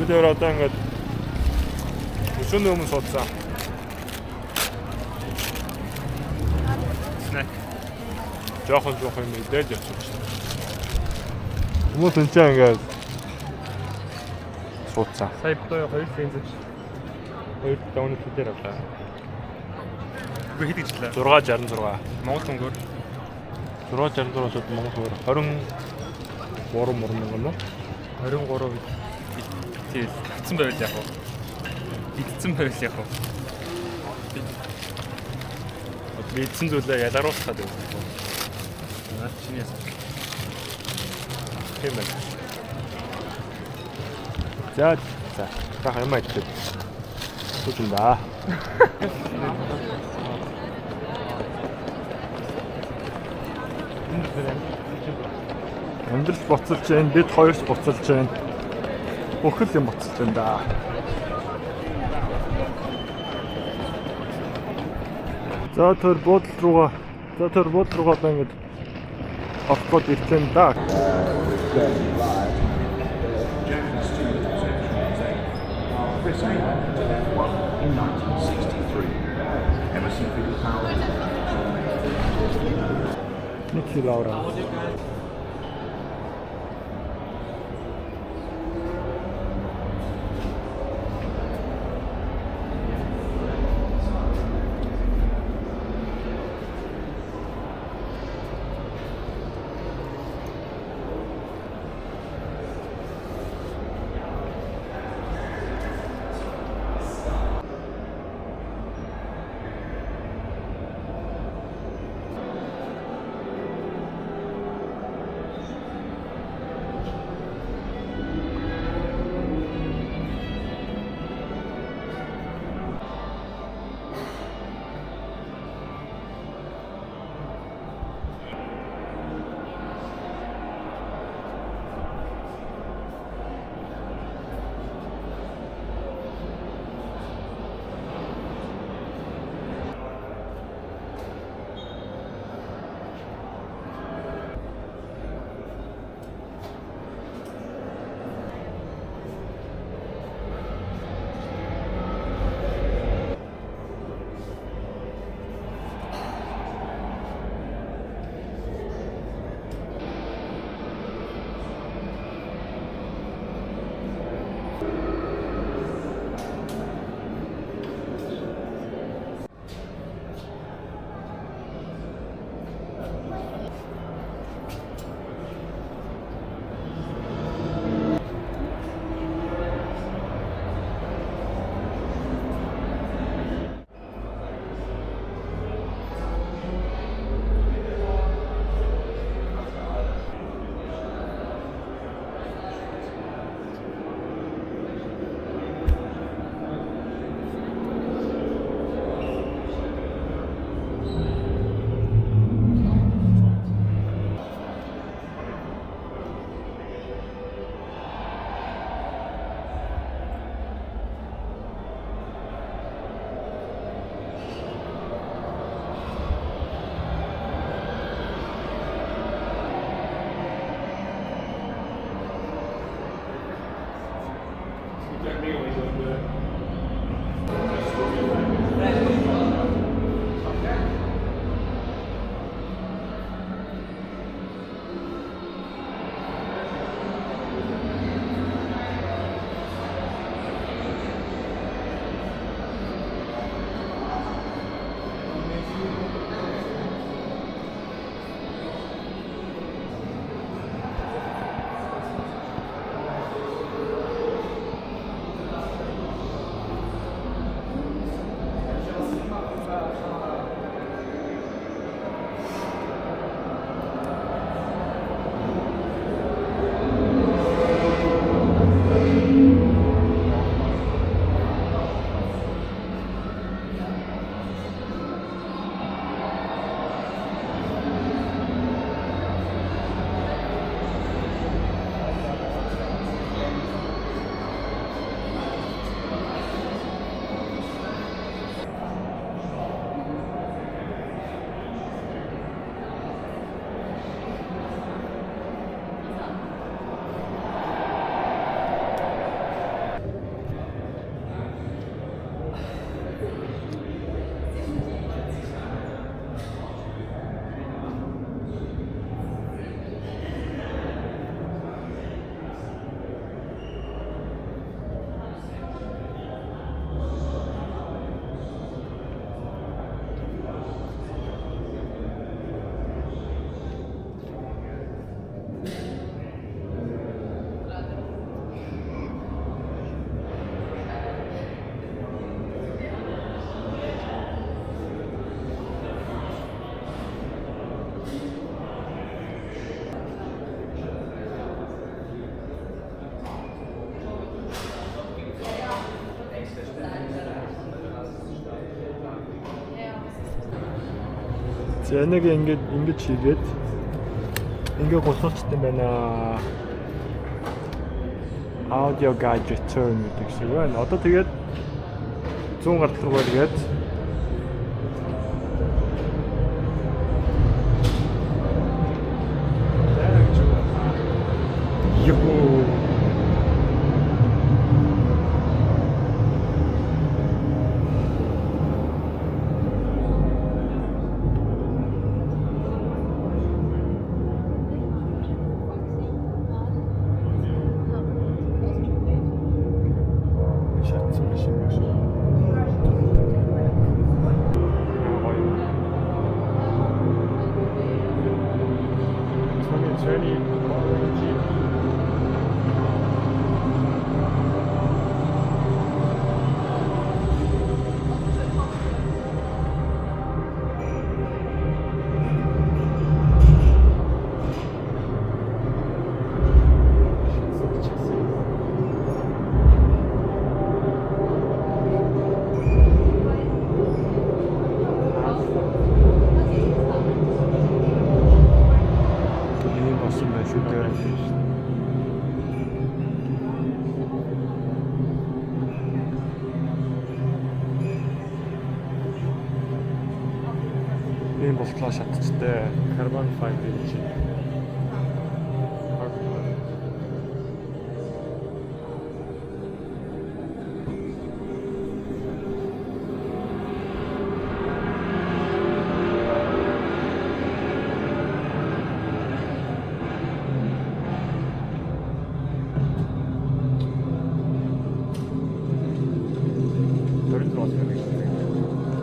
дээр одоо ингээд өчигдөр өмнө суудсан. Снэк. Жохон юм идээд явчихсан. Хүмүүс энэ ч ингээд суудсан. Сая битүү 2 цэнзэж 2 дауны дээр авлаа. Хэд ижлээ? 666. Монгол төнгөөр 666-д Монгол төгрөг 23 мөрөн юм уу? 23 тийм татсан байвал яг уу. Идсэн байвал яг уу. Мэдсэн зүйлээ ялгаруулах гэдэг юм. Наад чиний ясаа. Тийм байна. За та юм айтдаг. Түлхэнда. Амьдрал боцолж байна, бид хоёрч боцолж байна. Бүхэл юм боцолж байна да. За тэр буудлын руугаа одоо ингэж орох гээд ирсэн да. In 1963, Emerson Fittipaldi. Niki Laura. За нэг ингэж хийгээд ингээ голоочтой байна. Audio guide return гэдэг шиг байна. Одоо тэгээд 100 гаруй руу гээд ёо ийм болтлоо шатцтай carbon fiber гэж.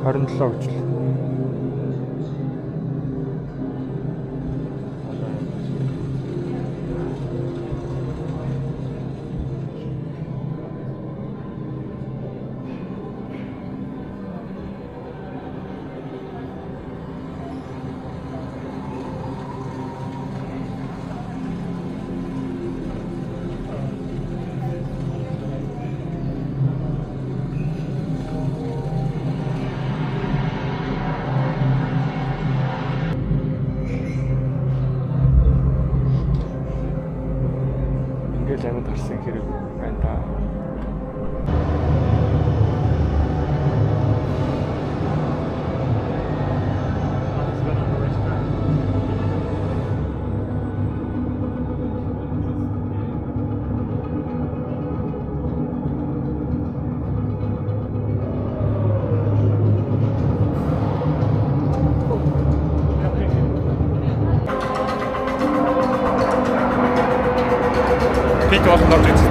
Харин 7 гэж л. Ингээл амьд гарсан хэрэг байна та. Пит болон орж ирсэн.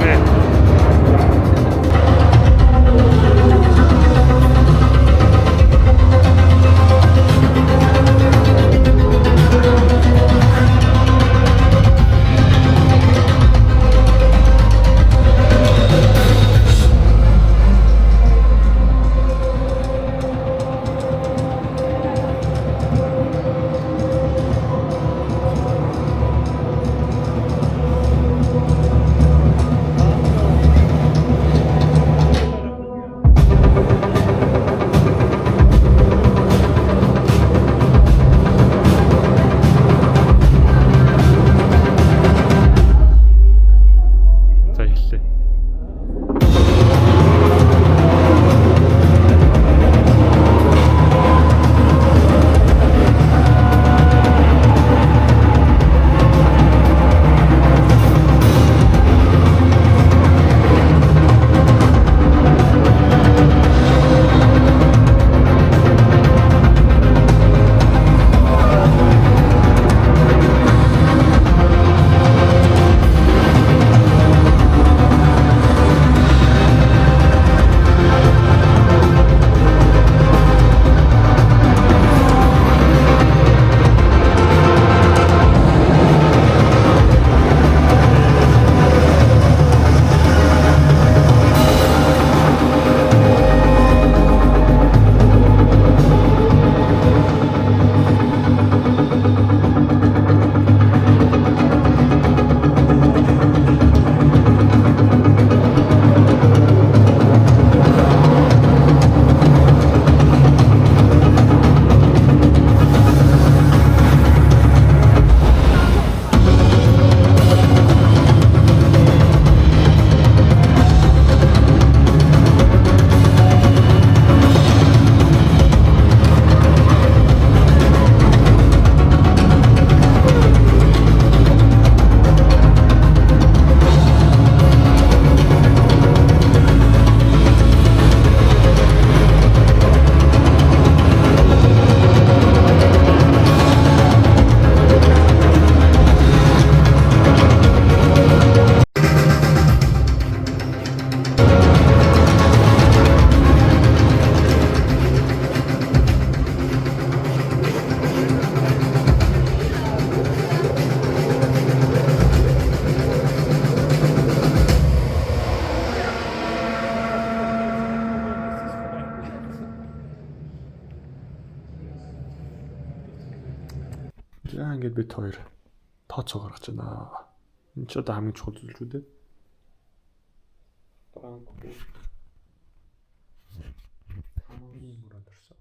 бит хоёр тооцоо гаргаж байна. Энэ ч одоо хамгийн чухал зүйл шүү дээ. Транк. Хамгийн мөрөд орсон.